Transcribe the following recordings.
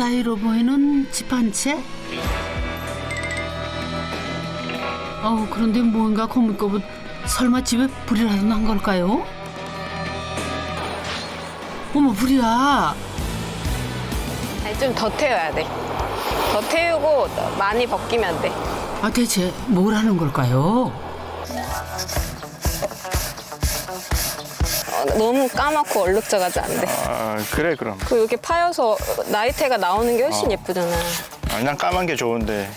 사이로 보이는 집 한 채? 그런데 뭔가 거뭇거뭇. 설마 집에 불이라도 난 걸까요? 어머, 불이야. 아니, 좀 더 태워야 돼. 더 태우고 많이 벗기면 돼. 대체 뭘 하는 걸까요? 너무 까맣고 얼룩져가지 안 돼. 그래 그럼. 이렇게 파여서 나이테가 나오는 게 훨씬 예쁘잖아. 난 까만 게 좋은데.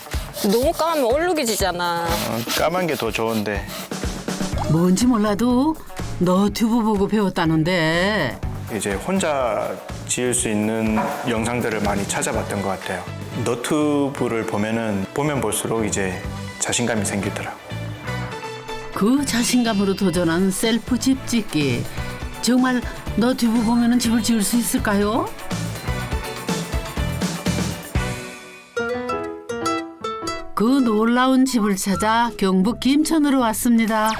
너무 까마면 얼룩이지잖아. 까만 게 더 좋은데. 뭔지 몰라도 너튜브 보고 배웠다는데. 이제 혼자 지을 수 있는 영상들을 많이 찾아봤던 것 같아요. 너튜브를 보면 볼수록 이제 자신감이 생기더라고. 그 자신감으로 도전한 셀프 집 짓기. 정말 너튜브 보면은 집을 지을 수 있을까요? 그 놀라운 집을 찾아 경북 김천으로 왔습니다.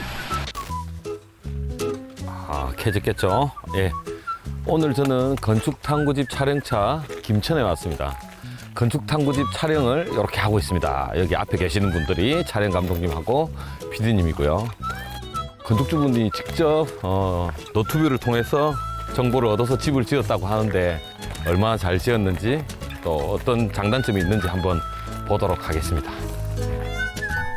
캐졌겠죠? 예. 오늘 저는 건축탐구집 촬영차 김천에 왔습니다. 건축탐구집 촬영을 이렇게 하고 있습니다. 여기 앞에 계시는 분들이 촬영 감독님하고 PD님이고요. 건축주분이 직접 너튜브를 통해서 정보를 얻어서 집을 지었다고 하는데 얼마나 잘 지었는지 또 어떤 장단점이 있는지 한번 보도록 하겠습니다.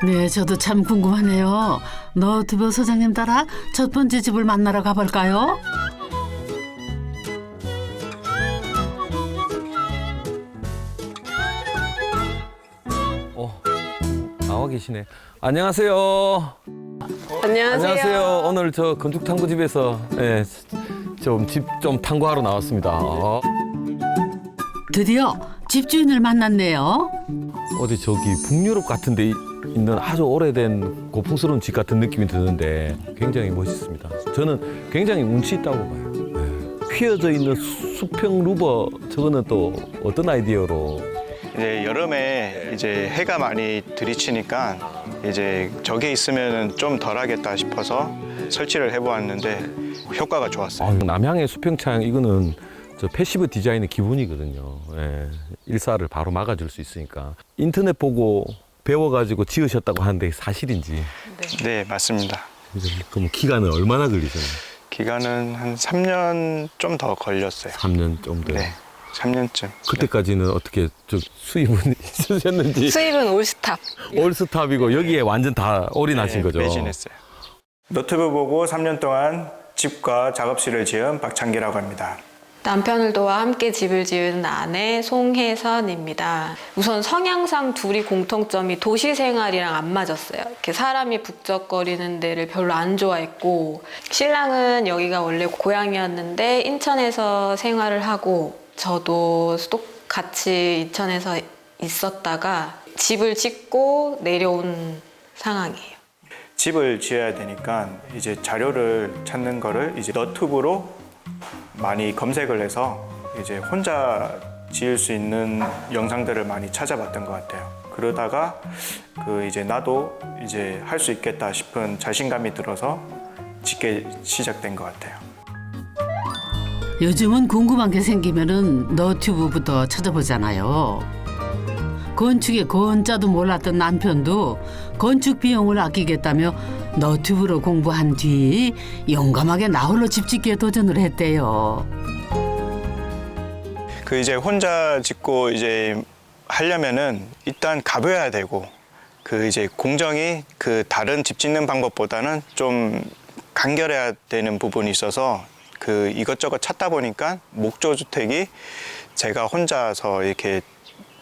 네, 저도 참 궁금하네요. 너튜브 소장님 따라 첫 번째 집을 만나러 가볼까요? 나와 계시네. 안녕하세요. 안녕하세요. 오늘 저 건축탐구집에서 좀 집 좀 탐구하러 나왔습니다. 드디어 집주인을 만났네요. 어디 저기 북유럽 같은 데 있는 아주 오래된 고풍스러운 집 같은 느낌이 드는데 굉장히 멋있습니다. 저는 굉장히 운치 있다고 봐요. 휘어져 있는 수평 루버, 저거는 또 어떤 아이디어로? 이제 여름에 이제 해가 많이 들이치니까 이제 저게 있으면 좀 덜하겠다 싶어서 설치를 해보았는데 효과가 좋았어요. 남향의 수평창 이거는 저 패시브 디자인의 기본이거든요. 일사를 바로 막아줄 수 있으니까. 인터넷 보고 배워가지고 지으셨다고 하는데 사실인지? 네, 맞습니다. 그럼 기간은 얼마나 걸리셨나요? 기간은 한 3년 좀 더 걸렸어요. 3년 좀 더. 네, 3년쯤. 그때까지는 어떻게 좀 수입은 있으셨는지? 수입은 올스탑. 올스탑이고 여기에 완전 다 올인하신 거죠? 매진했어요. 너튜브 보고 3년 동안 집과 작업실을 지은 박창기라고 합니다. 남편을 도와 함께 집을 지은 아내 송혜선입니다. 우선 성향상 둘이 공통점이 도시 생활이랑 안 맞았어요. 이렇게 사람이 북적거리는 데를 별로 안 좋아했고, 신랑은 여기가 원래 고향이었는데 인천에서 생활을 하고, 저도 똑같이 인천에서 있었다가 집을 짓고 내려온 상황이에요. 집을 지어야 되니까 이제 자료를 찾는 거를 이제 너튜브로 많이 검색을 해서 이제 혼자 지을 수 있는 영상들을 많이 찾아봤던 것 같아요. 그러다가 이제 나도 이제 할 수 있겠다 싶은 자신감이 들어서 짓게 시작된 것 같아요. 요즘은 궁금한 게 생기면은 너튜브부터 찾아보잖아요. 건축의 건자도 몰랐던 남편도 건축 비용을 아끼겠다며 너튜브로 공부한 뒤 용감하게 나홀로 집 짓기에 도전을 했대요. 이제 혼자 짓고 이제 하려면은 일단 가벼워야 되고 이제 공정이 다른 집 짓는 방법보다는 좀 간결해야 되는 부분이 있어서 이것저것 찾다 보니까 목조 주택이 제가 혼자서 이렇게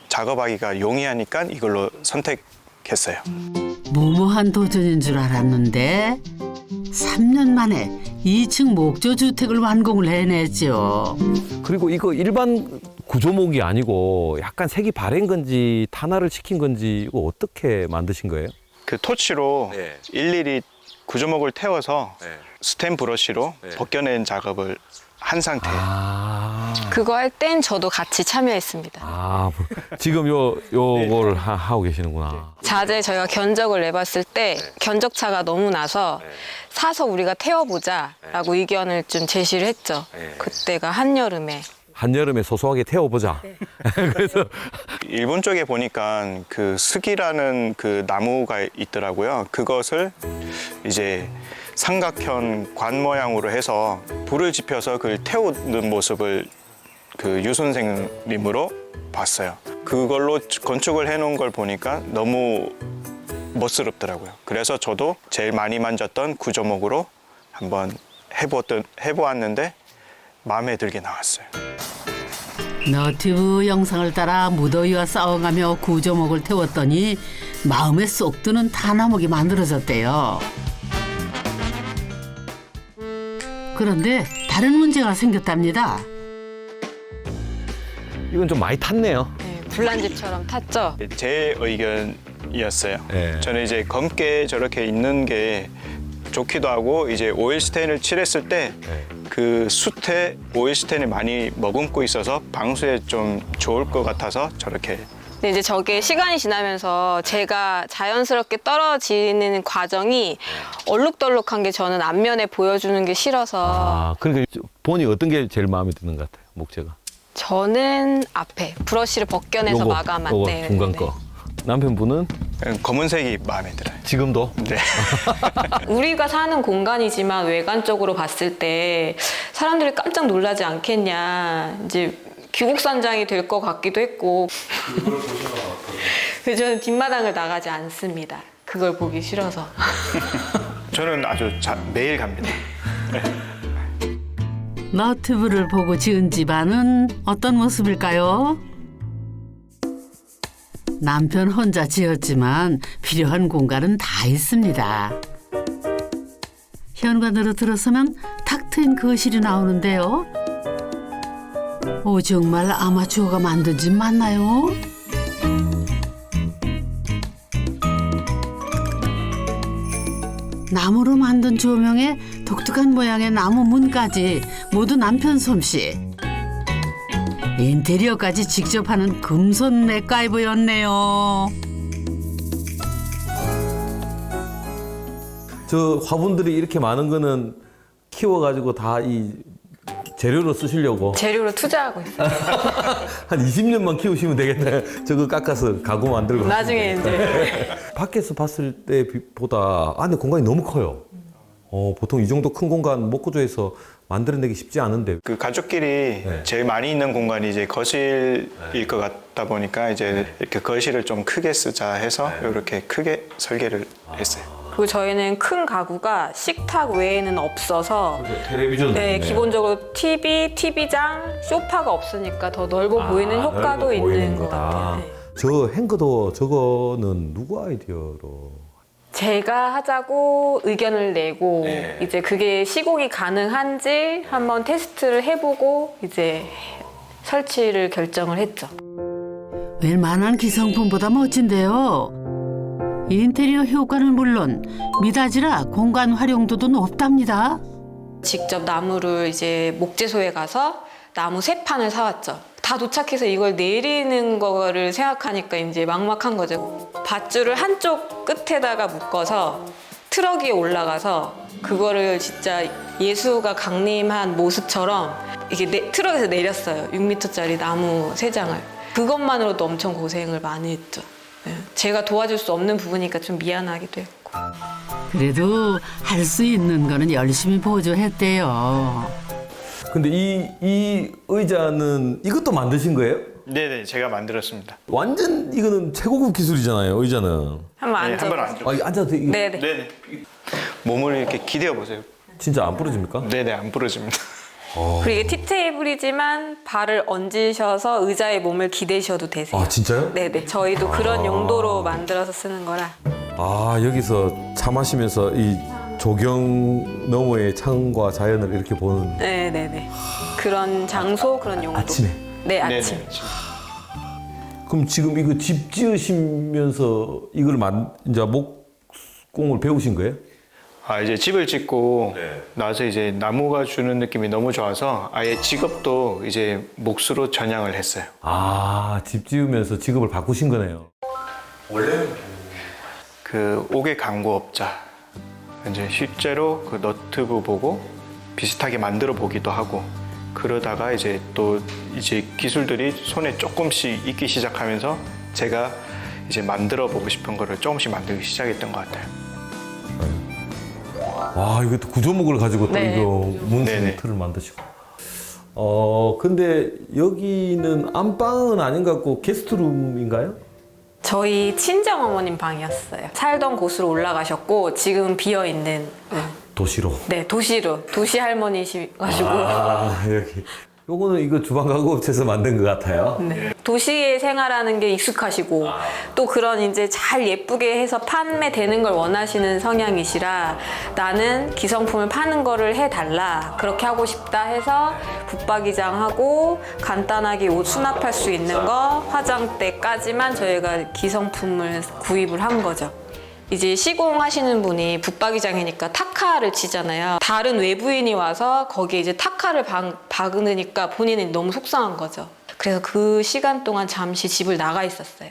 작업하기가 용이하니까 이걸로 선택했어요. 무모한 도전인 줄 알았는데 3년 만에 2층 목조 주택을 완공을 해냈죠. 그리고 이거 일반 구조목이 아니고 약간 색이 바랜 건지 탄화를 시킨 건지 이거 어떻게 만드신 거예요? 토치로 일일이 구조목을 태워서 스텐 브러쉬로 벗겨낸 작업을 한 상태예요. 그거 할 땐 저도 같이 참여했습니다. 지금 요걸 하고 계시는구나. 자재 저희가 견적을 내봤을 때 견적차가 너무 나서 사서 우리가 태워보자라고 의견을 좀 제시를 했죠. 그때가 한여름에. 한여름에 소소하게 태워보자. 그래서 일본 쪽에 보니까 그 스기라는 그 나무가 있더라고요. 그것을 이제 삼각형 관 모양으로 해서 불을 지펴서 그걸 태우는 모습을 그 유 선생님으로 봤어요. 그걸로 건축을 해놓은 걸 보니까 너무 멋스럽더라고요. 그래서 저도 제일 많이 만졌던 구조목으로 한번 해보았는데 마음에 들게 나왔어요. 너튜브 영상을 따라 무더위와 싸워가며 구조목을 태웠더니 마음에 쏙 드는 타나목이 만들어졌대요. 그런데 다른 문제가 생겼답니다. 이건 좀 많이 탔네요. 네, 불난집처럼 탔죠. 제 의견이었어요. 네. 저는 이제 검게 저렇게 있는 게 좋기도 하고 이제 오일 스테인을 칠했을 때 그 숯에 오일 스테인을 많이 머금고 있어서 방수에 좀 좋을 것 같아서 저렇게. 근데 이제 저게 시간이 지나면서 제가 자연스럽게 떨어지는 과정이 얼룩덜룩한 게 저는 앞면에 보여주는 게 싫어서 아, 그러니까 본이 어떤 게 제일 마음에 드는 것 같아요, 목재가? 저는 앞에 브러쉬를 벗겨내서 마감한 요거 네, 중간 네. 거. 남편분은 검은색이 마음에 들어요. 지금도? 네. 우리가 사는 공간이지만 외관적으로 봤을 때 사람들이 깜짝 놀라지 않겠냐. 이제 귀국산장이 될 것 같기도 했고. 그래서 저는 뒷마당을 나가지 않습니다. 그걸 보기 싫어서. 저는 아주 매일 갑니다. 너튜브를 보고 지은 집안은 어떤 모습일까요? 남편 혼자 지었지만 필요한 공간은 다 있습니다. 현관으로 들어서면 탁 트인 거실이 나오는데요. 오, 정말 아마추어가 만든 집 맞나요? 나무로 만든 조명에 독특한 모양의 나무 문까지 모두 남편 솜씨. 인테리어까지 직접 하는 금손 맥가이버였네요. 저 화분들이 이렇게 많은 거는 키워가지고 다 이 재료로 쓰시려고 재료로 투자하고 있어요. 한 20년만 키우시면 되겠네. 저거 깎아서 가구 만들고. 나중에 이제. 밖에서 봤을 때보다 안에 공간이 너무 커요. 보통 이 정도 큰 공간 목구조에서 만들어내기 쉽지 않은데. 그 가족끼리 제일 많이 있는 공간이 이제 거실일 것 같다 보니까 이제 이렇게 거실을 좀 크게 쓰자 해서 이렇게 크게 설계를 했어요. 그리고 저희는 큰 가구가 식탁 외에는 없어서 텔레비전. 네, 기본적으로 TV, TV장, 소파가 없으니까 더 넓어 보이는 효과도 있는 것 같아요. 네. 저 행거도 저거는 누구 아이디어로? 제가 하자고 의견을 내고 이제 그게 시공이 가능한지 한번 테스트를 해보고 이제 설치를 결정을 했죠. 웬만한 기성품보다 멋진데요. 인테리어 효과는 물론 미닫이라 공간 활용도도 높답니다. 직접 나무를 이제 목재소에 가서 나무 3판을 사왔죠. 다 도착해서 이걸 내리는 거를 생각하니까 이제 막막한 거죠. 밧줄을 한쪽 끝에다가 묶어서 트럭 위에 올라가서 그거를 진짜 예수가 강림한 모습처럼 이게 트럭에서 내렸어요. 6m짜리 나무 3장을. 그것만으로도 엄청 고생을 많이 했죠. 네. 제가 도와줄 수 없는 부분이니까 좀 미안하기도 했고. 그래도 할 수 있는 거는 열심히 보조했대요. 근데 이 의자는 이것도 만드신 거예요? 네네, 제가 만들었습니다. 완전 이거는 최고급 기술이잖아요, 의자는. 한번 네, 앉아. 한번 앉아. 앉아도 이거 네네. 네네. 몸을 이렇게 기대어 보세요. 진짜 안 부러집니까? 네네, 안 부러집니다. 그리고 이게 티테이블이지만 발을 얹으셔서 의자에 몸을 기대셔도 되세요. 아, 진짜요? 네네. 저희도 그런 용도로 만들어서 쓰는 거라. 아, 여기서 차 마시면서 이 조경 너머의 창과 자연을 이렇게 보는 네네네. 그런 장소, 그런 용도. 아침에. 네, 아침. 네네. 그럼 지금 이거 집 지으시면서 이걸 이제 목공을 배우신 거예요? 아, 이제 집을 짓고 나서 이제 나무가 주는 느낌이 너무 좋아서 아예 직업도 이제 몫으로 전향을 했어요. 아, 집 지으면서 직업을 바꾸신 거네요. 원래는 그 옥외 강구업자. 이제 실제로 그 너튜브 보고 비슷하게 만들어 보기도 하고 그러다가 이제 또 이제 기술들이 손에 조금씩 익기 시작하면서 제가 이제 만들어 보고 싶은 거를 조금씩 만들기 시작했던 것 같아요. 와, 이거 또 구조목을 가지고 또 네. 이거 문신 네네. 틀을 만드시고. 근데 여기는 안방은 아닌 것 같고 게스트룸인가요? 저희 친정 어머님 방이었어요. 살던 곳으로 올라가셨고 지금 비어 있는 도시로. 네, 도시 할머니시가지고 여기. 요거는 이거 주방 가구 업체에서 만든 것 같아요. 네. 도시에 생활하는 게 익숙하시고 또 그런 이제 잘 예쁘게 해서 판매되는 걸 원하시는 성향이시라 나는 기성품을 파는 거를 해달라 그렇게 하고 싶다 해서 붙박이장하고 간단하게 옷 수납할 수 있는 거 화장대까지만 저희가 기성품을 구입을 한 거죠. 이제 시공하시는 분이 붙박이장이니까 타카를 치잖아요. 다른 외부인이 와서 거기에 이제 타카를 박으니까 본인은 너무 속상한 거죠. 그래서 그 시간 동안 잠시 집을 나가 있었어요.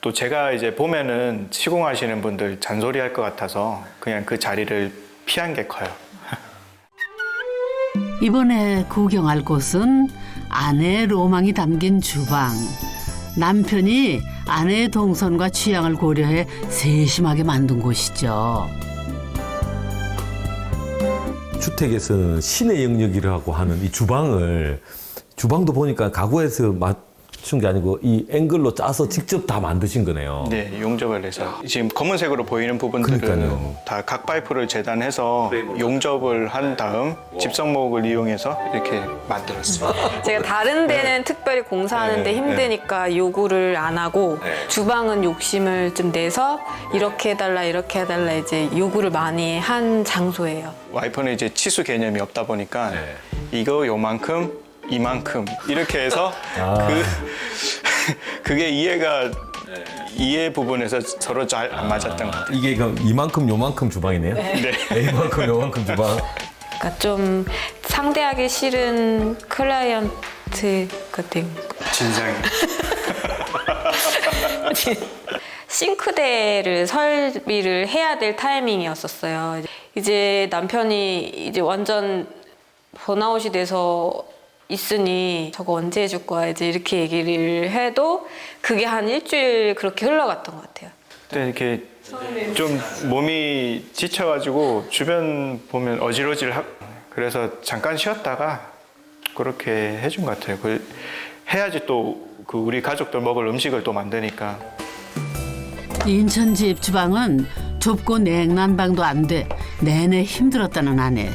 또 제가 이제 보면은 시공하시는 분들 잔소리할 것 같아서 그냥 그 자리를 피한 게 커요. 이번에 구경할 곳은 아내의 로망이 담긴 주방. 남편이 아내의 동선과 취향을 고려해 세심하게 만든 곳이죠. 주택에서는 신의 영역이라고 하는 이 주방도 보니까 가구에서 맞춘 게 아니고 이 앵글로 짜서 직접 다 만드신 거네요. 네, 용접을 해서 지금 검은색으로 보이는 부분들은 그러니까요. 다 각 파이프를 재단해서 용접을 한 다음 집성목을 이용해서 이렇게 만들었어요. 제가 다른 데는 특별히 공사하는데 힘드니까 요구를 안 하고 주방은 욕심을 좀 내서 이렇게 해달라 이제 요구를 많이 한 장소예요. 와이프는 이제 치수 개념이 없다 보니까 이거 요만큼 이만큼 이렇게 해서 그게 이해 부분에서 서로 잘 안 맞았던 것 같아요. 이게 그럼 이만큼 요만큼 주방이네요? 네. 이만큼 요만큼 주방. 그러니까 좀 상대하기 싫은 클라이언트 같은 진상이. 싱크대를 설비를 해야 될 타이밍이었었어요. 이제 남편이 이제 완전 번아웃이 돼서 있으니 저거 언제 해줄 거야 이제 이렇게 얘기를 해도 그게 한 일주일 그렇게 흘러갔던 것 같아요. 그때 이렇게 좀 몸이 지쳐가지고 주변 보면 어질어질하고 그래서 잠깐 쉬었다가 그렇게 해준 것 같아요. 해야지 또 그 우리 가족들 먹을 음식을 또 만드니까. 인천 집 주방은 좁고 냉난 방도 안 돼 내내 힘들었다는 아내.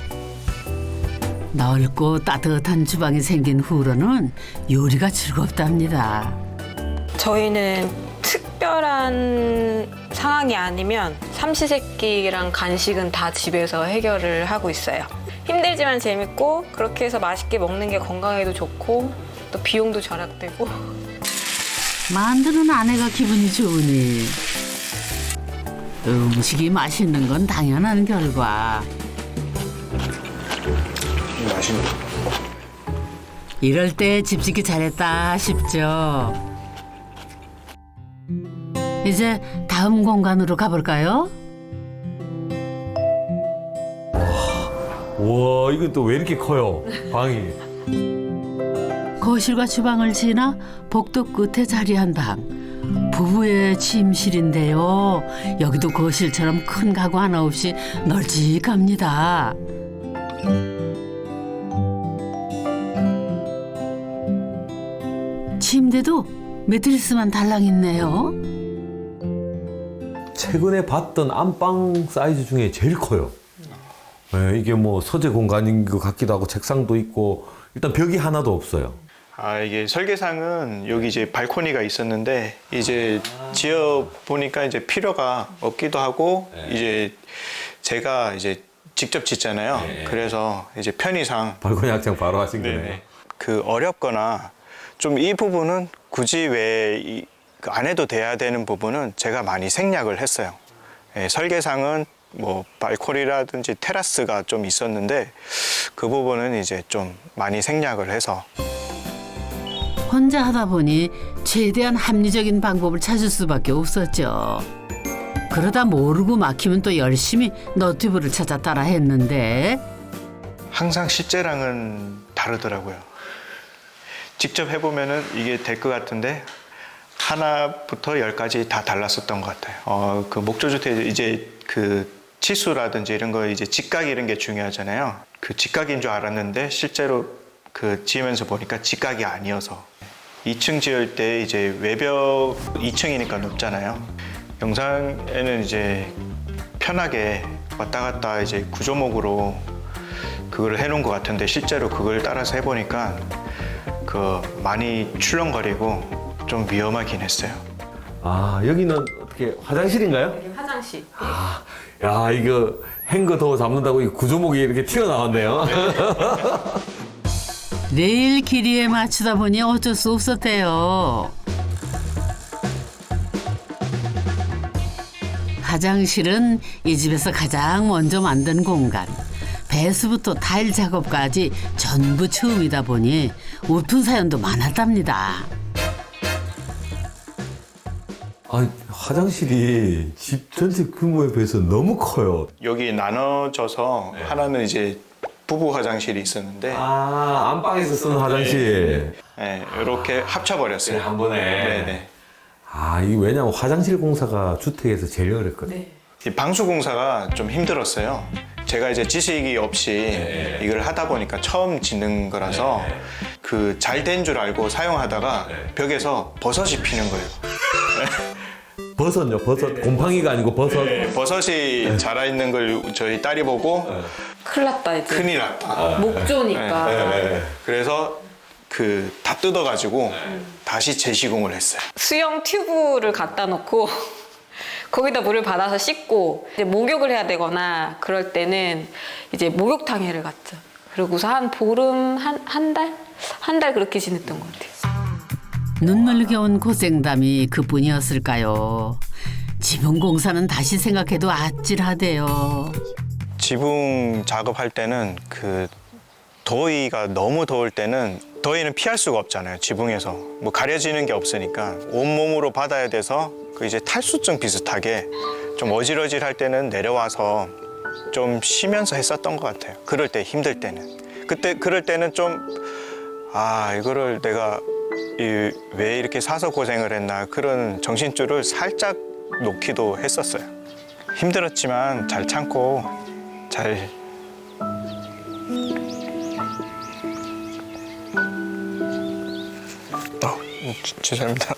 넓고 따뜻한 주방이 생긴 후로는 요리가 즐겁답니다. 저희는 특별한 상황이 아니면 삼시세끼랑 간식은 다 집에서 해결을 하고 있어요. 힘들지만 재밌고 그렇게 해서 맛있게 먹는 게 건강에도 좋고 또 비용도 절약되고. 만드는 아내가 기분이 좋으니 음식이 맛있는 건 당연한 결과. 맛있네. 이럴 때 집짓기 잘했다 싶죠. 이제 다음 공간으로 가볼까요? 와, 이건 또 왜 이렇게 커요? 방이. 거실과 주방을 지나 복도 끝에 자리한 방. 부부의 침실인데요. 여기도 거실처럼 큰 가구 하나 없이 널찍합니다. 침대도 매트리스만 달랑 있네요. 최근에 봤던 안방 사이즈 중에 제일 커요. 네, 이게 뭐 서재 공간인 것 같기도 하고 책상도 있고 일단 벽이 하나도 없어요. 이게 설계상은 여기 이제 발코니가 있었는데 이제 지어 보니까 이제 필요가 없기도 하고 이제 제가 이제 직접 짓잖아요. 그래서 이제 편의상 발코니 확장 바로 하신 거네요. 그 어렵거나 좀 이 부분은 굳이 왜 안 해도 돼야 되는 부분은 제가 많이 생략을 했어요. 설계상은 뭐 발코니라든지 테라스가 좀 있었는데 그 부분은 이제 좀 많이 생략을 해서 혼자 하다 보니 최대한 합리적인 방법을 찾을 수밖에 없었죠. 그러다 모르고 막히면 또 열심히 너튜브를 찾아 따라 했는데 항상 실제랑은 다르더라고요. 직접 해보면은 이게 될 것 같은데 하나부터 열까지 다 달랐었던 것 같아요. 그 목조주택 이제 그 치수라든지 이런 거 이제 직각 이런 게 중요하잖아요. 그 직각인 줄 알았는데 실제로 그 지으면서 보니까 직각이 아니어서 2층 지을 때 이제 외벽 2층이니까 높잖아요. 영상에는 이제 편하게 왔다 갔다 이제 구조목으로 그걸 해놓은 것 같은데 실제로 그걸 따라서 해보니까 그 많이 출렁거리고 좀 위험하긴 했어요. 아, 여기는 어떻게 화장실인가요? 화장실. 야, 이거 행거 더 잡는다고 이 구조목이 이렇게 튀어나왔네요. 레일 길이에 맞추다 보니 어쩔 수 없었대요. 화장실은 이 집에서 가장 먼저 만든 공간. 배수부터 타일 작업까지 전부 처음이다 보니 웃픈 사연도 많았답니다. 아, 화장실이 집 전체 규모에 비해서 너무 커요. 여기 나눠져서 하나는 이제 부부 화장실이 있었는데 아, 안방에서 쓰는 화장실. 네, 이렇게 합쳐버렸어요. 한 번에. 네네. 아, 이게 왜냐면 화장실 공사가 주택에서 제일 어렵거든요. 이 방수 공사가 좀 힘들었어요. 제가 이제 지식이 없이 이걸 하다 보니까 처음 짓는 거라서 그 잘 된 줄 알고 사용하다가 벽에서 버섯이 피는 거예요. 버섯요, 버섯. 곰팡이가 아니고 버섯. 버섯이 자라 있는 걸 저희 딸이 보고 큰일 났다 이제. 큰일 났다. 목조니까. 그래서 그 다 뜯어가지고 다시 재시공을 했어요. 수영 튜브를 갖다 놓고 거기다 물을 받아서 씻고 이제 목욕을 해야 되거나 그럴 때는 이제 목욕탕에를 갔죠. 그러고서 한 보름 한 달 그렇게 지냈던 것 같아요. 눈물 겨운 고생담이 그뿐이었을까요? 지붕 공사는 다시 생각해도 아찔하대요. 지붕 작업할 때는 그 더위가 너무 더울 때는 더위는 피할 수가 없잖아요. 지붕에서 뭐 가려지는 게 없으니까 온몸으로 받아야 돼서 그 이제 탈수증 비슷하게 좀 어질어질할 때는 내려와서 좀 쉬면서 했었던 것 같아요. 그럴 때 힘들 때는 그때 그럴 때는 좀 이거를 내가 왜 이렇게 사서 고생을 했나 그런 정신줄을 살짝 놓기도 했었어요. 힘들었지만 잘 참고 잘 죄송합니다.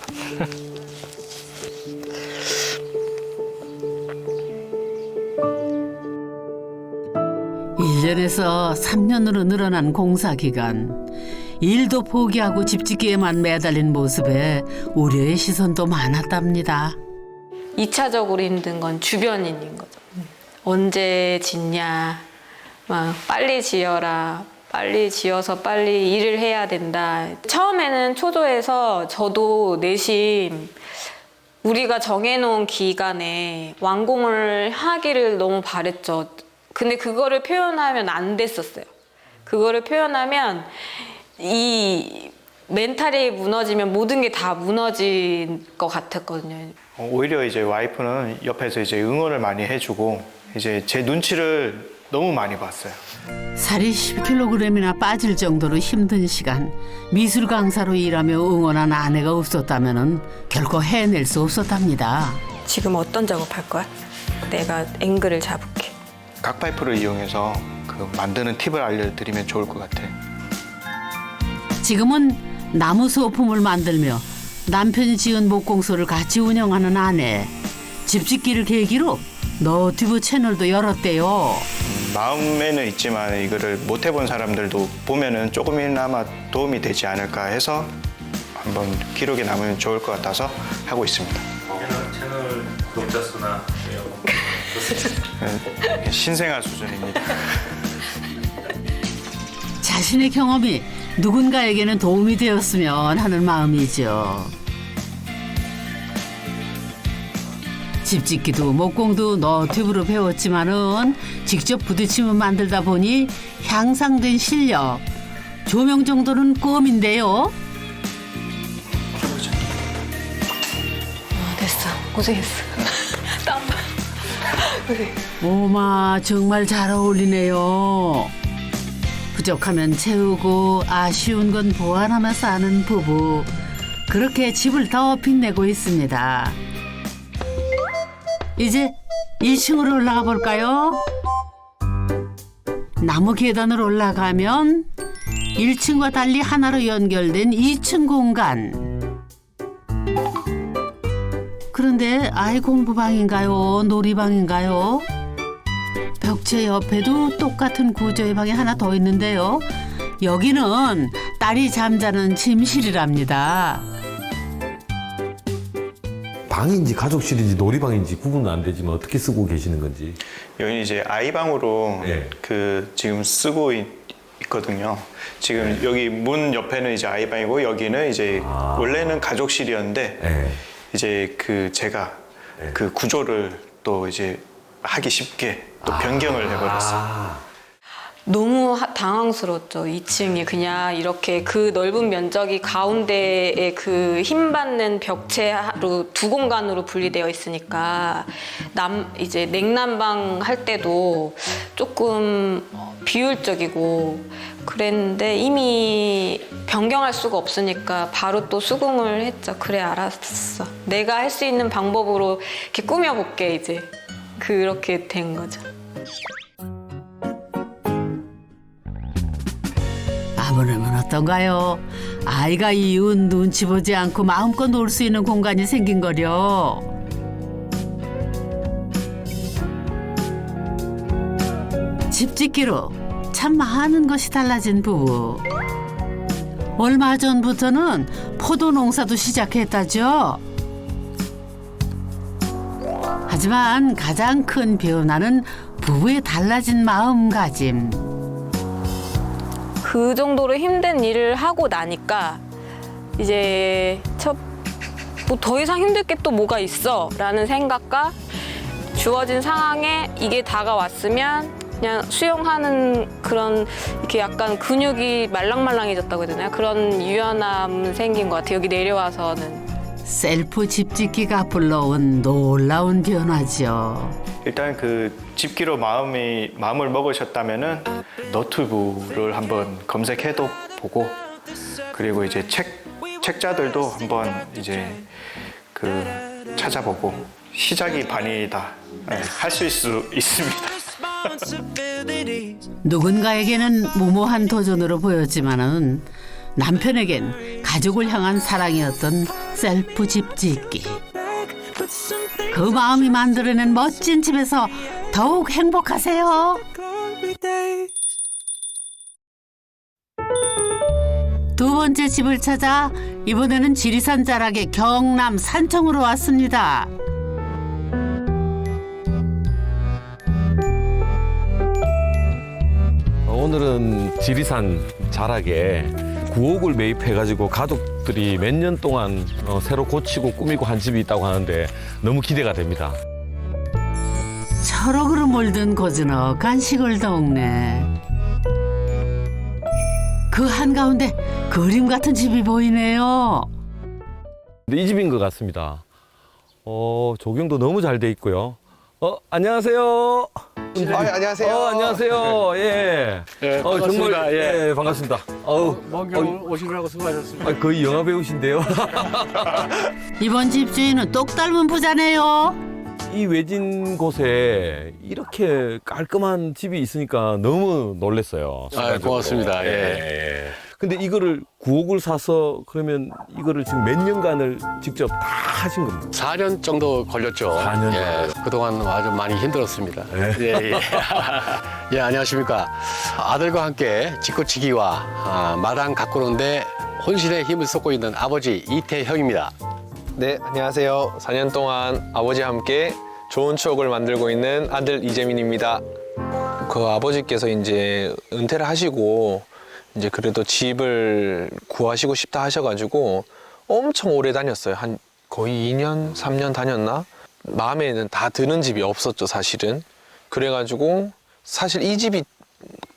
일 년에서 3년으로 늘어난 공사 기간. 일도 포기하고 집 짓기에만 매달린 모습에 우려의 시선도 많았답니다. 2차적으로 힘든 건 주변인인 거죠. 언제 짓냐, 막 빨리 지어라, 빨리 지어서 빨리 일을 해야 된다. 처음에는 초조해서 저도 내심 우리가 정해놓은 기간에 완공을 하기를 너무 바랬죠. 근데 그거를 표현하면 안 됐었어요. 그거를 표현하면 이 멘탈이 무너지면 모든 게 다 무너질 것 같았거든요. 오히려 이제 와이프는 옆에서 이제 응원을 많이 해주고 이제 제 눈치를 너무 많이 봤어요. 살이 10kg이나 빠질 정도로 힘든 시간. 미술 강사로 일하며 응원한 아내가 없었다면 결코 해낼 수 없었답니다. 지금 어떤 작업할 거야? 내가 앵글을 잡을게. 각파이프를 이용해서 그 만드는 팁을 알려드리면 좋을 것 같아요. 지금은 나무 소품을 만들며 남편이 지은 목공소를 같이 운영하는 아내. 집짓기를 계기로 너튜브 채널도 열었대요. 마음에는 있지만 이거를 못 해본 사람들도 보면은 조금이나마 도움이 되지 않을까 해서 한번 기록에 남으면 좋을 것 같아서 하고 있습니다. 채널 구독자 수나 신생아 수준입니다. 자신의 경험이 누군가에게는 도움이 되었으면 하는 마음이죠. 집짓기도 목공도 너튜브로 배웠지만은 직접 부딪히면 만들다 보니 향상된 실력. 조명 정도는 꿈인데요. 됐어. 고생했어. 땀. 오마 정말 잘 어울리네요. 부족하면 채우고 아쉬운 건 보완하며 사는 부부. 그렇게 집을 더 빛내고 있습니다. 이제 2층으로 올라가 볼까요? 나무 계단을 올라가면 1층과 달리 하나로 연결된 2층 공간. 그런데 아이 공부방인가요? 놀이방인가요? 벽체 옆에도 똑같은 구조의 방이 하나 더 있는데요. 여기는 딸이 잠자는 침실이랍니다. 방인지 가족실인지 놀이방인지 구분은 안 되지만 어떻게 쓰고 계시는 건지. 여기 이제 아이방으로 네. 그 지금 쓰고 있거든요. 지금 여기 문 옆에는 이제 아이방이고 여기는 이제 원래는 가족실이었는데 네. 이제 그 제가 그 구조를 또 이제 하기 쉽게 또 변경을 해버렸어요. 너무 당황스러웠죠. 2층이 그냥 이렇게 그 넓은 면적이 가운데에 그 힘받는 벽체로 두 공간으로 분리되어 있으니까 이제 냉난방 할 때도 조금 비효율적이고 그랬는데 이미 변경할 수가 없으니까 바로 또 수긍을 했죠. 그래 알았어. 내가 할 수 있는 방법으로 이렇게 꾸며볼게 이제. 그렇게 된 거죠. 아무렴은 어떤가요? 아이가 이은 눈치 보지 않고 마음껏 놀 수 있는 공간이 생긴 거려. 집 짓기로 참 많은 것이 달라진 부부. 얼마 전부터는 포도 농사도 시작했다죠. 하지만 가장 큰 변화는 부부의 달라진 마음가짐. 그 정도로 힘든 일을 하고 나니까 이제 뭐 더 이상 힘들 게 또 뭐가 있어 라는 생각과 주어진 상황에 이게 다가왔으면 그냥 수용하는 그런 이렇게 약간 근육이 말랑말랑해졌다고 해야 되나요? 그런 유연함 생긴 것 같아요. 여기 내려와서는. 셀프 집짓기가 불러온 놀라운 변화죠. 일단 그 집기로 마음을 먹으셨다면은 너튜브를 한번 검색해도 보고 그리고 이제 책자들도 한번 이제 그 찾아보고 시작이 반이다 할 수 있습니다. 누군가에게는 무모한 도전으로 보였지만은 남편에겐 가족을 향한 사랑이었던 셀프 집짓기. 그 마음이 만들어낸 멋진 집에서 더욱 행복하세요. 두 번째 집을 찾아 이번에는 지리산 자락의 경남 산청으로 왔습니다. 오늘은 지리산 자락에 구옥을 매입해가지고 가족들이 몇 년 동안 새로 고치고 꾸미고 한 집이 있다고 하는데 너무 기대가 됩니다. 초록으로 물든 고즈넉한 시골 동네. 그 한가운데 그림 같은 집이 보이네요. 근데 이 집인 것 같습니다. 조경도 너무 잘 돼 있고요. 안녕하세요. 안녕하세요. 안녕하세요. 예. 네, 반갑습니다. 정말, 예. 반갑습니다. 먼 길 오시느라고 수고하셨습니다. 거의 영화 배우신데요. 이번 집주인은 똑 닮은 부자네요. 이 외진 곳에 이렇게 깔끔한 집이 있으니까 너무 놀랐어요. 고맙습니다. 예. 근데 이거를 구옥을 사서 그러면 이거를 지금 몇 년간을 직접 다 하신 겁니다. 4년 정도 걸렸죠. 4년 예, 그동안 아주 많이 힘들었습니다. 예. 예, 안녕하십니까. 아들과 함께 짓고치기와 마당 가꾸는데 혼신의 힘을 쏟고 있는 아버지 이태형입니다. 네, 안녕하세요. 4년 동안 아버지와 함께 좋은 추억을 만들고 있는 아들 이재민입니다. 그 아버지께서 이제 은퇴를 하시고 이제 그래도 집을 구하시고 싶다 하셔가지고 엄청 오래 다녔어요. 한 거의 2년, 3년 다녔나? 마음에는 다 드는 집이 없었죠, 사실은. 그래가지고 사실 이 집이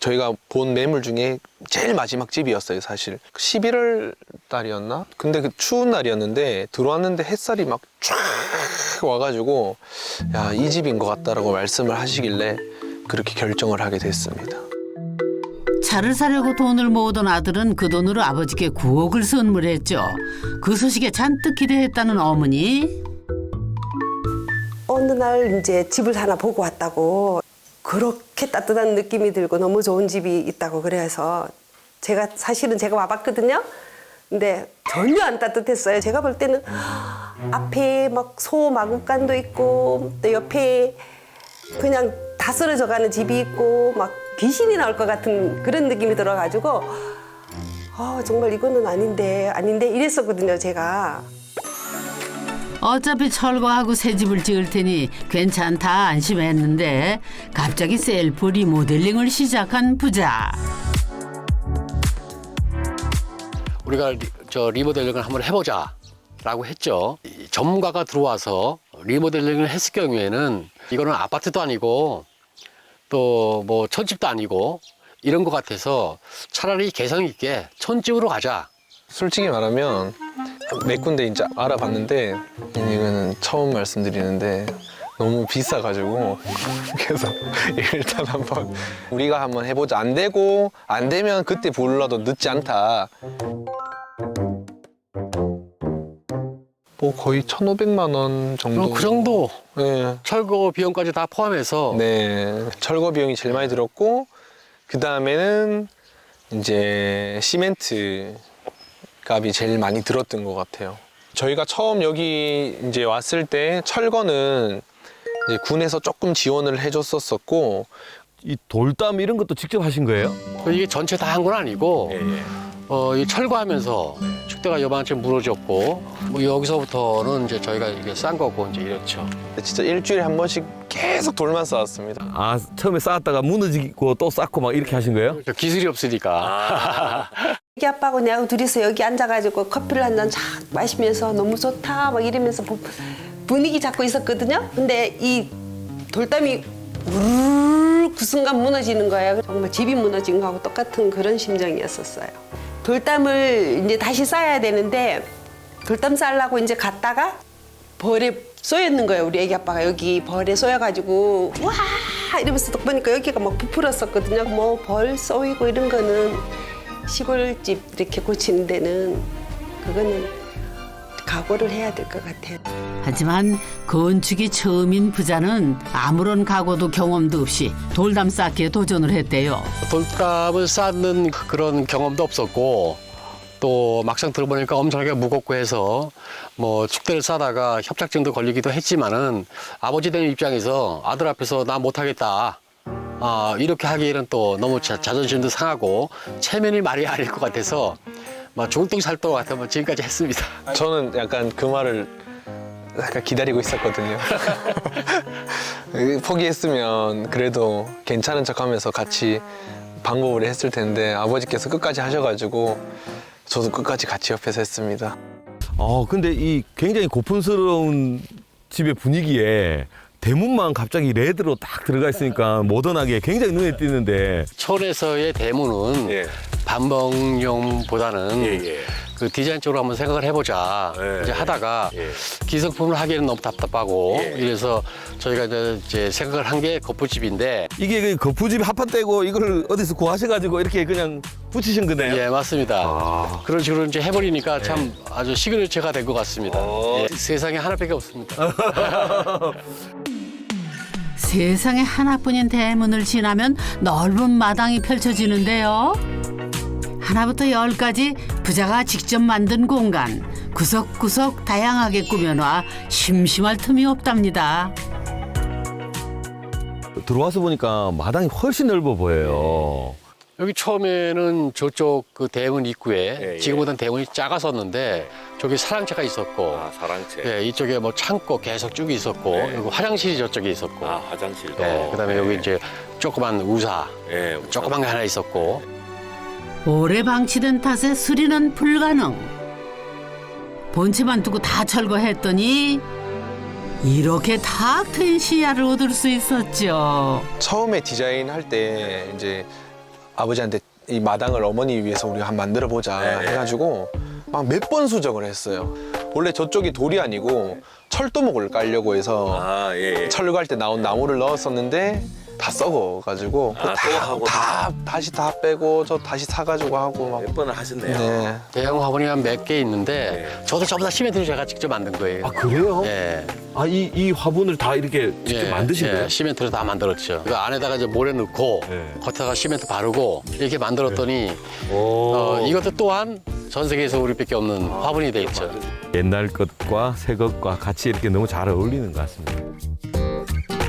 저희가 본 매물 중에 제일 마지막 집이었어요, 사실. 11월 달이었나? 근데 그 추운 날이었는데 들어왔는데 햇살이 막 쫙 와가지고 야, 이 집인 것 같다라고 말씀을 하시길래 그렇게 결정을 하게 됐습니다. 차를 사려고 돈을 모으던 아들은 그 돈으로 아버지께 9억을 선물했죠. 그 소식에 잔뜩 기대했다는 어머니. 어느 날 이제 집을 하나 보고 왔다고 그렇게 따뜻한 느낌이 들고 너무 좋은 집이 있다고 그래서 사실은 제가 와봤거든요. 근데 전혀 안 따뜻했어요. 제가 볼 때는 앞에 막 소 마구간도 있고 또 옆에 그냥 다 쓰러져 가는 집이 있고 막 귀신이 나올 것 같은 그런 느낌이 들어가지고 정말 이거는 아닌데 이랬었거든요, 제가. 어차피 철거하고 새 집을 지을 테니 괜찮다 안심했는데 갑자기 셀프 리모델링을 시작한 부자. 우리가 리모델링을 한번 해보자라고 했죠. 전문가가 들어와서 리모델링을 했을 경우에는 이거는 아파트도 아니고 또 뭐 천집도 아니고 이런 것 같아서 차라리 개성 있게 천집으로 가자. 솔직히 말하면 몇 군데 이제 알아봤는데 이거는 처음 말씀드리는데 너무 비싸가지고 그래서 일단 한번 우리가 한번 해보자. 안 되면 그때 불러도 늦지 않다. 뭐 거의 1,500만 원 정도. 그 정도 네. 철거 비용까지 다 포함해서 네, 철거 비용이 제일 많이 들었고 그 다음에는 이제 시멘트 값이 제일 많이 들었던 것 같아요. 저희가 처음 여기 이제 왔을 때 철거는 이제 군에서 조금 지원을 해줬었고 이 돌담 이런 것도 직접 하신 거예요? 이게 전체 다 한 건 아니고 이 철거하면서 축대가 요만큼 무너졌고 뭐 여기서부터는 이제 저희가 이게 싼 거고 이제 이렇죠. 진짜 일주일에 한 번씩 계속 돌만 쌓았습니다. 아, 처음에 쌓았다가 무너지고 또 쌓고 막 이렇게 하신 거예요? 기술이 없으니까. 애기 아빠하고 내하고 둘이서 여기 앉아가지고 커피를 한 잔 쫙 마시면서 너무 좋다 막 이러면서 분위기 잡고 있었거든요. 근데 이 돌담이 우르르 그 순간 무너지는 거예요. 정말 집이 무너진 거하고 똑같은 그런 심정이었었어요. 돌담을 이제 다시 쌓아야 되는데 돌담 쌓으려고 이제 갔다가 벌에 쏘였는 거예요. 우리 애기 아빠가 여기 벌에 쏘여가지고 와 이러면서 딱 보니까 여기가 막 부풀었었거든요. 뭐 벌 쏘이고 이런 거는 시골집 이렇게 고치는 데는 그거는 각오를 해야 될 것 같아요. 하지만 건축이 처음인 부자는 아무런 각오도 경험도 없이 돌담 쌓기에 도전을 했대요. 돌담을 쌓는 그런 경험도 없었고 또 막상 들어보니까 엄청나게 무겁고 해서 뭐 축대를 쌓다가 협착증도 걸리기도 했지만은 아버지 되는 입장에서 아들 앞에서 나 못하겠다. 이렇게 하기에는 또 너무 자존심도 상하고 체면이 말이 아닐 것 같아서 막 죽을 똥 살 똥 같으면 지금까지 했습니다. 저는 약간 그 말을 약간 기다리고 있었거든요. 포기했으면 그래도 괜찮은 척하면서 같이 방법을 했을 텐데 아버지께서 끝까지 하셔가지고 저도 끝까지 같이 옆에서 했습니다. 근데 이 굉장히 고풍스러운 집의 분위기에 대문만 갑자기 레드로 딱 들어가 있으니까 모던하게 굉장히 눈에 띄는데 촌에서의 대문은 반복용보다는 그 디자인 쪽으로 한번 생각을 해보자 이제 하다가 기성품을 하기에는 너무 답답하고 이래서 저희가 이제 생각을 한 게 거푸집인데 이게 그 거푸집 합판 떼고 이걸 어디서 구하셔가지고 이렇게 그냥 붙이신 거네요? 예, 맞습니다. 그런 식으로 이제 해버리니까 참 아주 시그니처가 된 것 같습니다. 세상에 하나밖에 없습니다. 세상에 하나뿐인 대문을 지나면 넓은 마당이 펼쳐지는데요. 하나부터 10까지 부자가 직접 만든 공간, 구석구석 다양하게 꾸며놔 심심할 틈이 없답니다. 들어와서 보니까 마당이 훨씬 넓어 보여요. 여기 처음에는 저쪽 그 대문 입구에 지금보다는 대문이 작았었는데 저기 사랑채가 있었고 사랑채. 예, 이쪽에 뭐 창고 계속 쭉 있었고 그리고 화장실이 저쪽에 있었고 화장실도. 예, 그다음에 여기 이제 조그만 우사 조그만 게 하나 있었고 오래 방치된 탓에 수리는 불가능. 본체만 두고 다 철거했더니 이렇게 탁 트인 시야를 얻을 수 있었죠. 처음에 디자인할 때 이제 아버지한테 이 마당을 어머니 위해서 우리가 한번 만들어 보자 해가지고 막 몇 번 수정을 했어요. 원래 저쪽이 돌이 아니고 철도목을 깔려고 해서 철거할 때 나온 나무를 넣었었는데 다 썩어가지고 다시 다 빼고 저 다시 사가지고 하고 막. 몇 번을 하셨네요. 네. 대형 화분이 한 몇 개 있는데 저도 전부 다 시멘트를 제가 직접 만든 거예요. 아 그래요? 예. 아 이 화분을 다 이렇게 직접 만드신 거예요? 시멘트를 다 만들었죠. 그 안에다가 이제 모래 넣고 겉에다가 시멘트 바르고 이렇게 만들었더니 이것도 또한 전 세계에서 우리밖에 없는 화분이 돼 있죠. 옛날 것과 새 것과 같이 이렇게 너무 잘 어울리는 것 같습니다.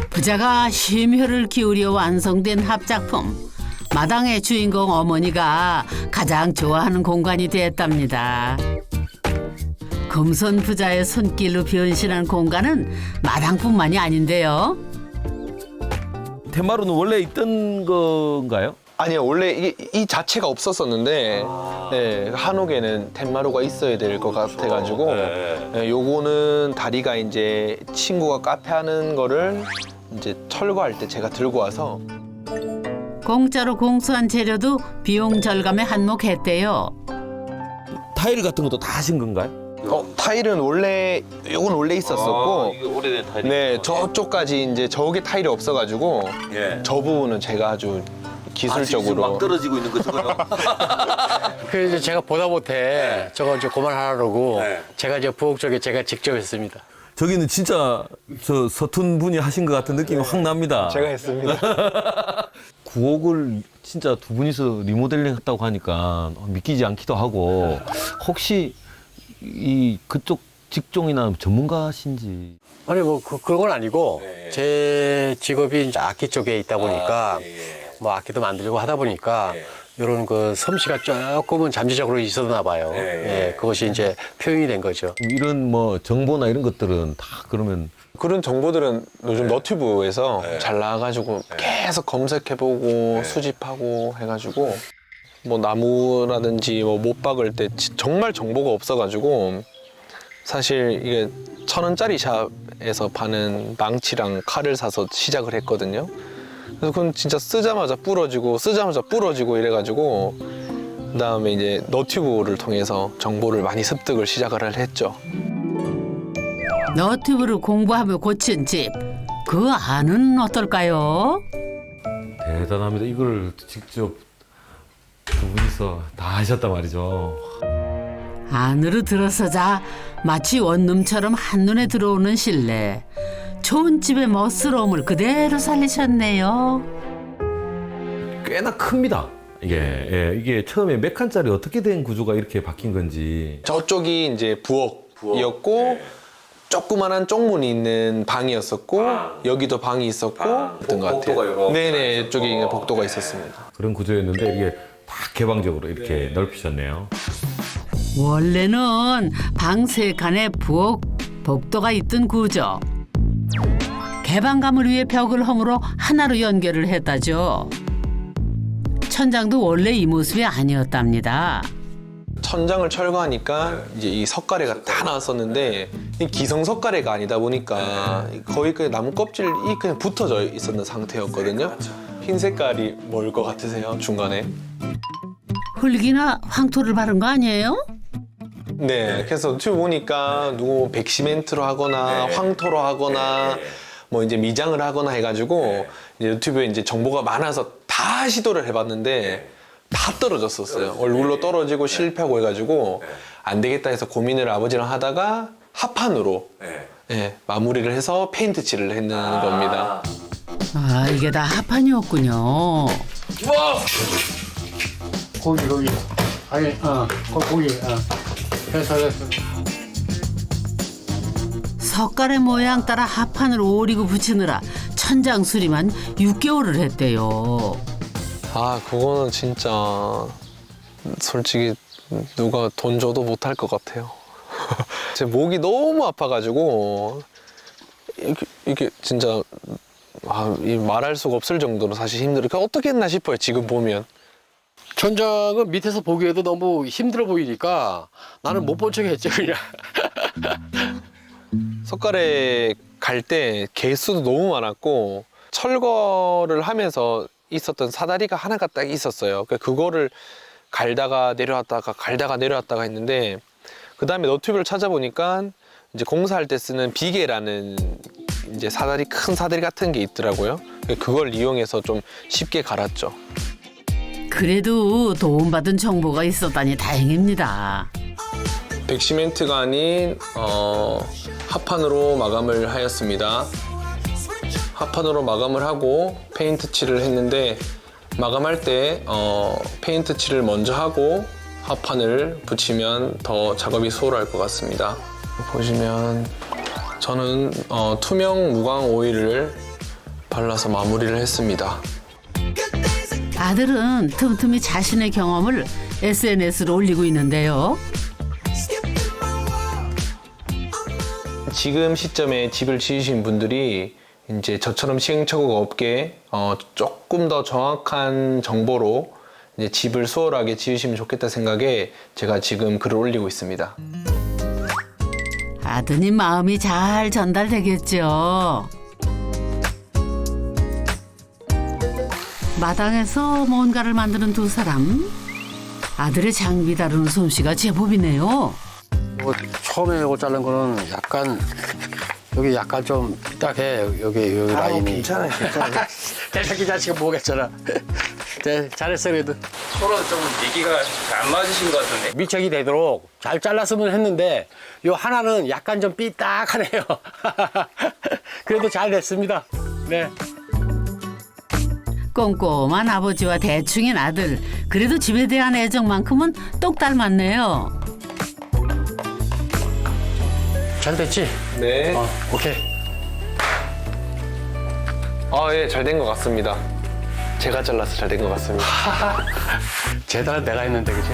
부자가 심혈을 기울여 완성된 합작품. 마당의 주인공 어머니가 가장 좋아하는 공간이 됐답니다. 금손 부자의 손길로 변신한 공간은 마당뿐만이 아닌데요. 텐마루는 원래 있던 건가요? 아니요, 원래 이 자체가 없었었는데 네, 한옥에는 텐마루가 있어야 될 것 같아가지고 네, 요거는 다리가 이제 친구가 카페 하는 거를 이제 철거할 때 제가 들고 와서 공짜로 공수한 재료도 비용 절감에 한몫했대요. 타일 같은 것도 다 하신 건가요? 타일은 요건 원래 있었었고 이게 오래된 타일이. 네, 저쪽까지 이제 저게 타일이 없어가지고 저 부분은 제가 아주 기술적으로 막 떨어지고 있는 거 저거요? 그래서 제가 보다 못해 저거 이제 그만하라고 제가 이제 부엌 쪽에 제가 직접 했습니다. 저기는 진짜 저 서툰 분이 하신 것 같은 느낌이 확 납니다. 제가 했습니다. 구옥을 진짜 두 분이서 리모델링 했다고 하니까 믿기지 않기도 하고 혹시 이 그쪽 직종이나 전문가신지? 아니 뭐 그런 건 아니고 제 직업이 이제 악기 쪽에 있다 보니까 뭐 악기도 만들고 하다 보니까 이런 그 솜씨가 조금은 잠재적으로 있었나 봐요. 예, 그것이 이제 표현이 된 거죠. 이런 뭐 정보나 이런 것들은 다 그러면 그런 정보들은 요즘 너튜브에서 잘 나와가지고 계속 검색해보고 수집하고 해가지고 뭐 나무라든지 뭐 못 박을 때 정말 정보가 없어가지고 사실 이게 1,000원짜리 샵에서 파는 망치랑 칼을 사서 시작을 했거든요. 그래서 그건 진짜 쓰자마자 부러지고 이래가지고 그다음에 이제 너튜브를 통해서 정보를 많이 습득을 시작을 했죠. 너튜브를 공부하며 고친 집. 그 안은 어떨까요? 대단합니다. 이걸 직접 두 분이서 다 하셨단 말이죠. 안으로 들어서자 마치 원룸처럼 한눈에 들어오는 실내. 좋은 집의 멋스러움을 그대로 살리셨네요. 꽤나 큽니다. 이게 처음에 몇 칸짜리 어떻게 된 구조가 이렇게 바뀐 건지. 저쪽이 이제 부엌이었고 조그만한 쪽문이 있는 방이었었고 여기도 방이 있었고 그랬던 것 같아요. 네네, 이쪽에 복도가 있었습니다. 그런 구조였는데 이게 다 개방적으로 이렇게 넓히셨네요. 원래는 방 3칸에 부엌, 복도가 있던 구조. 개방감을 위해 벽을 허물어 하나로 연결을 했다죠. 천장도 원래 이 모습이 아니었답니다. 천장을 철거하니까 이제 이 석가래가 다 나왔었는데 이 기성 석가래가 아니다 보니까 거의 그 나무 껍질이 그냥 붙어져 있었는 상태였거든요. 흰 색깔이 뭘 것 같으세요? 중간에? 흙이나 황토를 바른 거 아니에요? 네, 그래서 유튜브 보니까 누구 백시멘트로 하거나 황토로 하거나 뭐 이제 미장을 하거나 해가지고 이제 유튜브에 이제 정보가 많아서 다 시도를 해봤는데 다 떨어졌었어요. 얼굴로 떨어지고 실패하고 해가지고 안 되겠다 해서 고민을 아버지랑 하다가 합판으로 마무리를 해서 페인트 칠을 했는 겁니다. 아, 이게 다 합판이었군요. 고기. 아니, 고기. 됐어. 석가래 모양 따라 합판을 오리고 붙이느라 천장 수리만 6개월을 했대요. 아, 그거는 진짜 솔직히 누가 돈 줘도 못할 것 같아요. 제 목이 너무 아파가지고 이게 진짜 이 말할 수가 없을 정도로 사실 힘들어요. 어떻게 했나 싶어요, 지금 보면. 천장은 밑에서 보기에도 너무 힘들어 보이니까 나는 못 본 척 했죠, 그냥. 석가래 갈 때 개수도 너무 많았고 철거를 하면서 있었던 사다리가 하나가 딱 있었어요. 그거를 갈다가 내려왔다가 했는데 그다음에 너튜브를 찾아보니까 이제 공사할 때 쓰는 비계라는 이제 사다리, 큰 사다리 같은 게 있더라고요. 그걸 이용해서 좀 쉽게 갈았죠. 그래도 도움받은 정보가 있었다니 다행입니다. 백시멘트가 아닌 합판으로 마감을 하였습니다. 합판으로 마감을 하고 페인트 칠을 했는데, 마감할 때 페인트 칠을 먼저 하고 합판을 붙이면 더 작업이 수월할 것 같습니다. 보시면 저는 투명 무광 오일을 발라서 마무리를 했습니다. 아들은 틈틈이 자신의 경험을 SNS로 올리고 있는데요. 지금 시점에 집을 지으신 분들이 이제 저처럼 시행착오가 없게 조금 더 정확한 정보로 이제 집을 수월하게 지으시면 좋겠다 생각에 제가 지금 글을 올리고 있습니다. 아드님 마음이 잘 전달되겠죠. 마당에서 뭔가를 만드는 두 사람. 아들의 장비 다루는 솜씨가 제법이네요. 처음에 이거 자른 거는 약간 여기 약간 좀 딱해 여기 라인이. 괜찮아요. 자기 자식은 보겠잖아. 잘했어 그래도. 서로 좀 얘기가 안 맞으신 것 같은데. 밀착이 되도록 잘 잘랐으면 했는데 요 하나는 약간 좀 삐딱하네요. 그래도 잘 됐습니다. 네. 꼼꼼한 아버지와 대충인 아들. 그래도 집에 대한 애정만큼은 똑 닮았네요. 잘 됐지? 네. 오케이. 예, 잘 된 것 같습니다. 제가 잘라서 잘 된 것 같습니다. 재단은 내가 했는데 그치?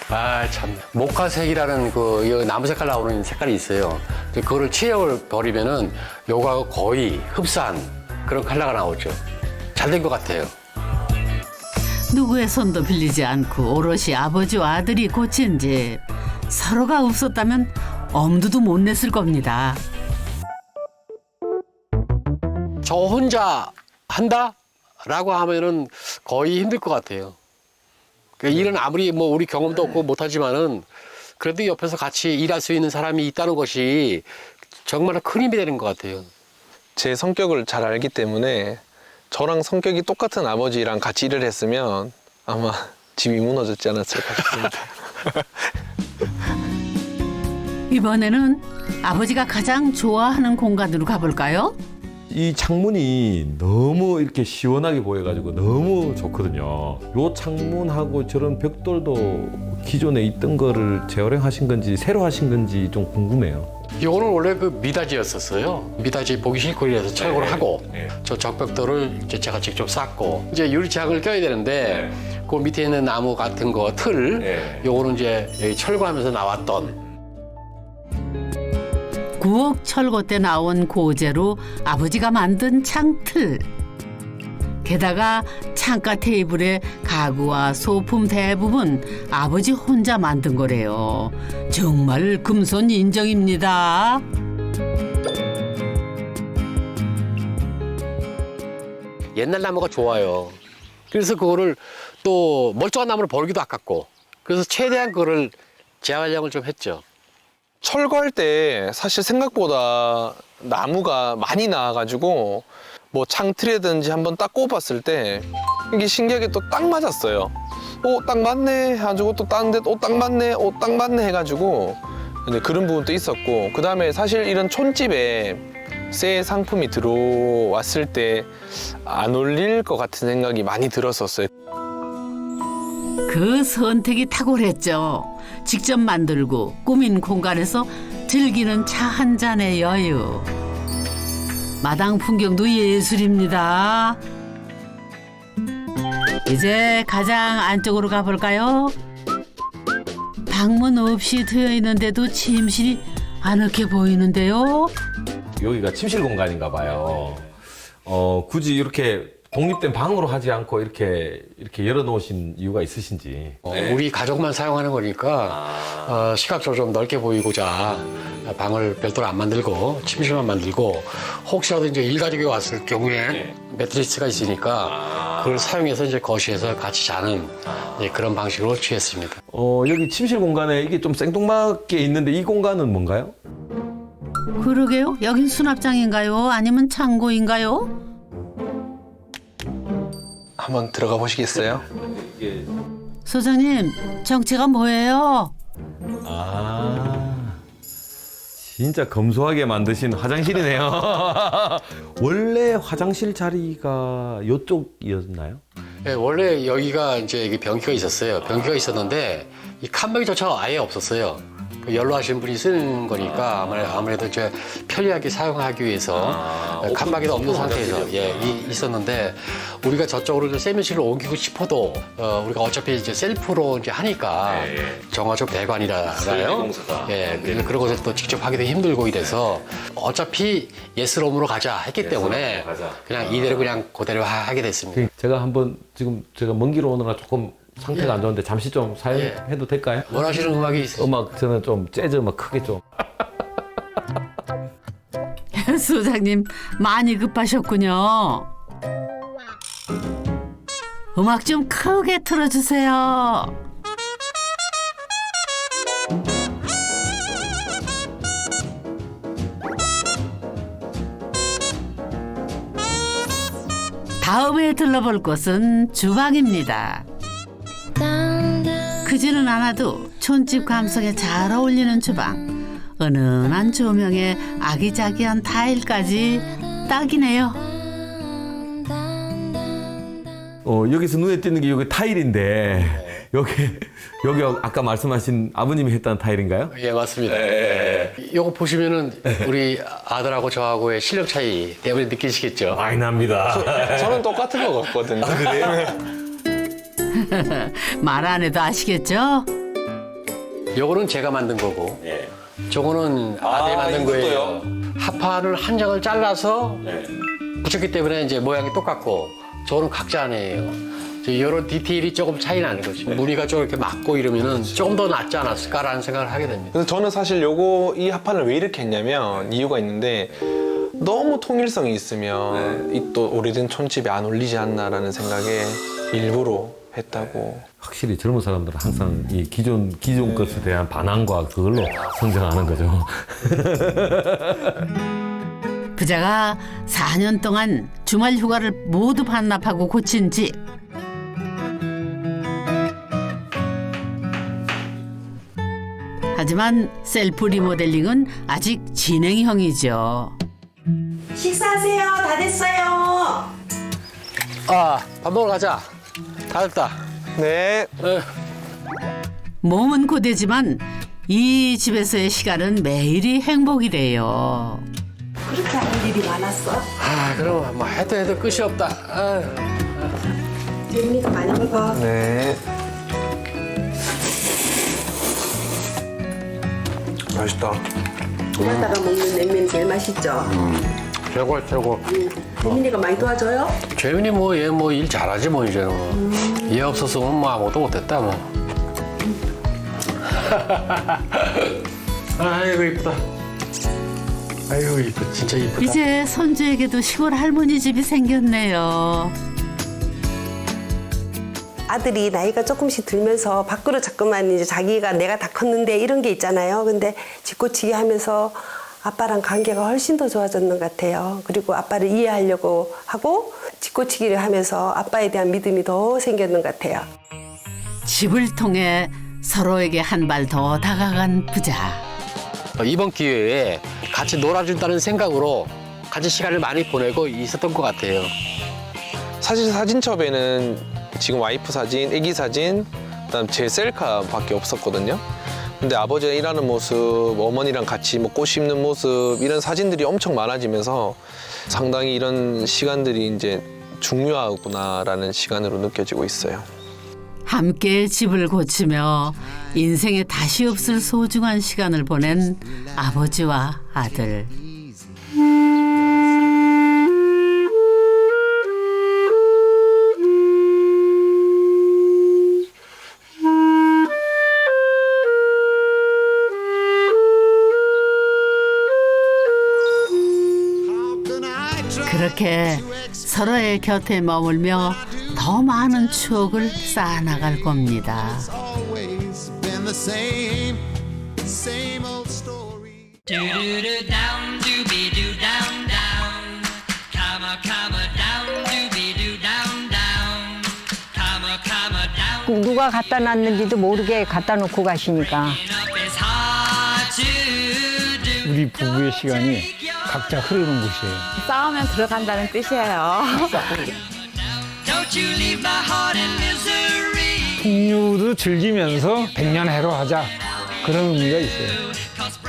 아 참. 모카색이라는 그 나무 색깔 나오는 색깔이 있어요. 그거를 칠해버리면은 요거하고 거의 흡사한 그런 컬러가 나오죠. 잘 된 것 같아요. 누구의 손도 빌리지 않고 오롯이 아버지와 아들이 고친 집. 서로가 없었다면 엄두도 못 냈을 겁니다. 저 혼자 한다? 라고 하면은 거의 힘들 것 같아요. 그 일은 아무리 뭐 우리 경험도 없고 못하지만은 그래도 옆에서 같이 일할 수 있는 사람이 있다는 것이 정말 큰 힘이 되는 것 같아요. 제 성격을 잘 알기 때문에 저랑 성격이 똑같은 아버지랑 같이 일을 했으면 아마 집이 무너졌지 않았을까 싶습니다. 이번에는 아버지가 가장 좋아하는 공간으로 가볼까요? 이 창문이 너무 이렇게 시원하게 보여가지고 너무 좋거든요. 요 창문하고 저런 벽돌도 기존에 있던 거를 재활용하신 건지 새로 하신 건지 좀 궁금해요. 이거는 원래 그 미닫이였었어요. 미닫이 보기 싫고 이래서 철거를 하고 저 적벽돌을 이제 제가 직접 쌓고 이제 유리창을 껴야 되는데 그 밑에 있는 나무 같은 거 틀 요거는 이제 여기 철거하면서 나왔던 9억 철거 때 나온 고재로 아버지가 만든 창틀. 게다가 창가 테이블에 가구와 소품 대부분 아버지 혼자 만든 거래요. 정말 금손 인정입니다. 옛날 나무가 좋아요. 그래서 그거를 또 멀쩡한 나무를 버리기도 아깝고 그래서 최대한 그거를 재활용을 좀 했죠. 철거할 때 사실 생각보다 나무가 많이 나와가지고 뭐 창틀이라든지 한번 딱 꼽았을 때 이게 신기하게 또 딱 맞았어요. 딱 맞네 해가지고 또 딴 데 딱 맞네, 딱 맞네 해가지고 근데 그런 부분도 있었고 그 다음에 사실 이런 촌집에 새 상품이 들어왔을 때 안 어울릴 것 같은 생각이 많이 들었었어요. 그 선택이 탁월했죠. 직접 만들고 꾸민 공간에서 즐기는 차 한 잔의 여유. 마당 풍경도 예술입니다. 이제 가장 안쪽으로 가볼까요? 방문 없이 트여 있는데도 침실이 아늑해 보이는데요. 여기가 침실 공간인가 봐요. 굳이 이렇게 독립된 방으로 하지 않고 이렇게 열어놓으신 이유가 있으신지. 우리 가족만 사용하는 거니까 시각적으로 좀 넓게 보이고자 방을 별도로 안 만들고 침실만 만들고 혹시라도 이제 일가족이 왔을 경우에 매트리스가 있으니까 그걸 사용해서 이제 거실에서 같이 자는 그런 방식으로 취했습니다. 여기 침실 공간에 이게 좀 생뚱맞게 있는데 이 공간은 뭔가요? 그러게요. 여긴 수납장인가요? 아니면 창고인가요? 한번 들어가 보시겠어요? 소장님, 정체가 뭐예요? 아, 진짜 검소하게 만드신 화장실이네요. 원래 화장실 자리가 이쪽이었나요? 네, 원래 여기가 이제 여기 변기가 있었어요. 변기가 있었는데 이 칸막이조차 아예 없었어요. 연로하신 분이 쓰는 거니까 아무래도 이제 편리하게 사용하기 위해서 칸막이도 없는 상태에서 있었는데 우리가 저쪽으로 이제 세면실을 옮기고 싶어도 우리가 어차피 이제 셀프로 이제 하니까 정화조 배관이라요. 그런 것을 또 직접 하기도 힘들고 이래서 어차피 예스롬으로 가자 했기 때문에 그냥 이대로 그냥 그대로 하게 됐습니다. 제가 한번 지금 제가 먼 길 오느라 조금 상태가 안 좋은데 잠시 좀 사용해도 될까요? 원하시는 음악이 있으세요? 음악 저는 좀 재즈 음악 크게 좀. 소장님, 많이 급하셨군요. 음악 좀 크게 틀어주세요. 다음에 들러볼 곳은 주방입니다. 크지는 않아도 촌집 감성에 잘 어울리는 주방. 은은한 조명에 아기자기한 타일까지 딱이네요. 여기서 눈에 띄는 게 여기 타일인데 여기 아까 말씀하신 아버님이 했다는 타일인가요? 예, 맞습니다. 요거 보시면은 우리 아들하고 저하고의 실력 차이 때문에 느끼시겠죠? 많이 납니다. 저는 똑같은 것 같거든요. 말 안 해도 아시겠죠? 요거는 제가 만든 거고 저거는 아들이 만든 거예요. 합판을 한 장을 잘라서 붙였기 때문에 이제 모양이 똑같고 저거는 각자 안에요. 이런 디테일이 조금 차이 나는 거죠. 무늬가 좀 이렇게 맞고 이러면은 조금 더 낫지 않았을까라는 생각을 하게 됩니다. 그래서 저는 사실 이 합판을 왜 이렇게 했냐면 이유가 있는데 너무 통일성이 있으면 이 또 오래된 촌집에 안 어울리지 않나라는 생각에 일부러 했다고. 확실히 젊은 사람들은 항상 이 기존 것에 대한 반항과 그걸로 성장하는 거죠. 부자가 4년 동안 주말 휴가를 모두 반납하고 고친 집. 하지만 셀프 리모델링은 아직 진행형이죠. 식사하세요. 다 됐어요. 밥 먹으러 가자. 다 됐다. 네. 몸은 고되지만 이 집에서의 시간은 매일이 행복이래요. 그렇게 할 일이 많았어? 그럼 뭐 해도 끝이 없다. 재민이가 많이 먹어. 네. 맛있다. 집에다가 먹는 냉면이 제일 맛있죠? 최고. 재민이가 많이 도와줘요? 재민이 얘 일 잘하지 뭐 이제 얘 없었으면 뭐 아무것도 못했다 뭐. 아이고 이쁘다. 아이고 진짜 이쁘다. 이제 손주에게도 시골 할머니 집이 생겼네요. 아들이 나이가 조금씩 들면서 밖으로 자꾸만 이제 자기가 내가 다 컸는데 이런 게 있잖아요. 근데 짓고치기 하면서 아빠랑 관계가 훨씬 더 좋아졌는 것 같아요. 그리고 아빠를 이해하려고 하고 짓고치기를 하면서 아빠에 대한 믿음이 더 생겼는 것 같아요. 집을 통해 서로에게 한 발 더 다가간 부자. 이번 기회에 같이 놀아준다는 생각으로 같이 시간을 많이 보내고 있었던 것 같아요. 사실 사진첩에는 지금 와이프 사진, 애기 사진, 그다음 제 셀카밖에 없었거든요. 근데 아버지가 일하는 모습, 어머니랑 같이 뭐 꽃 심는 모습 이런 사진들이 엄청 많아지면서 상당히 이런 시간들이 이제 중요하구나라는 시간으로 느껴지고 있어요. 함께 집을 고치며 인생에 다시 없을 소중한 시간을 보낸 아버지와 아들. 이렇게 서로의 곁에 머물며 더 많은 추억을 쌓아나갈 겁니다. always been the same, same old story. Do-do-do down, dooby-doo down, down. Comma, comma, down, dooby-doo down, down. Comma, comma, down. 누가 갖다 놨는지도 모르게 갖다 놓고 가시니까. Up is hard to do. 우리 부부의 시간이 각자 흐르는 곳이에요. 싸우면 들어간다는 뜻이에요. Don't you leave my heart in misery. 풍류도 즐기면서 백년해로 하자 그런 의미가 있어요. Cause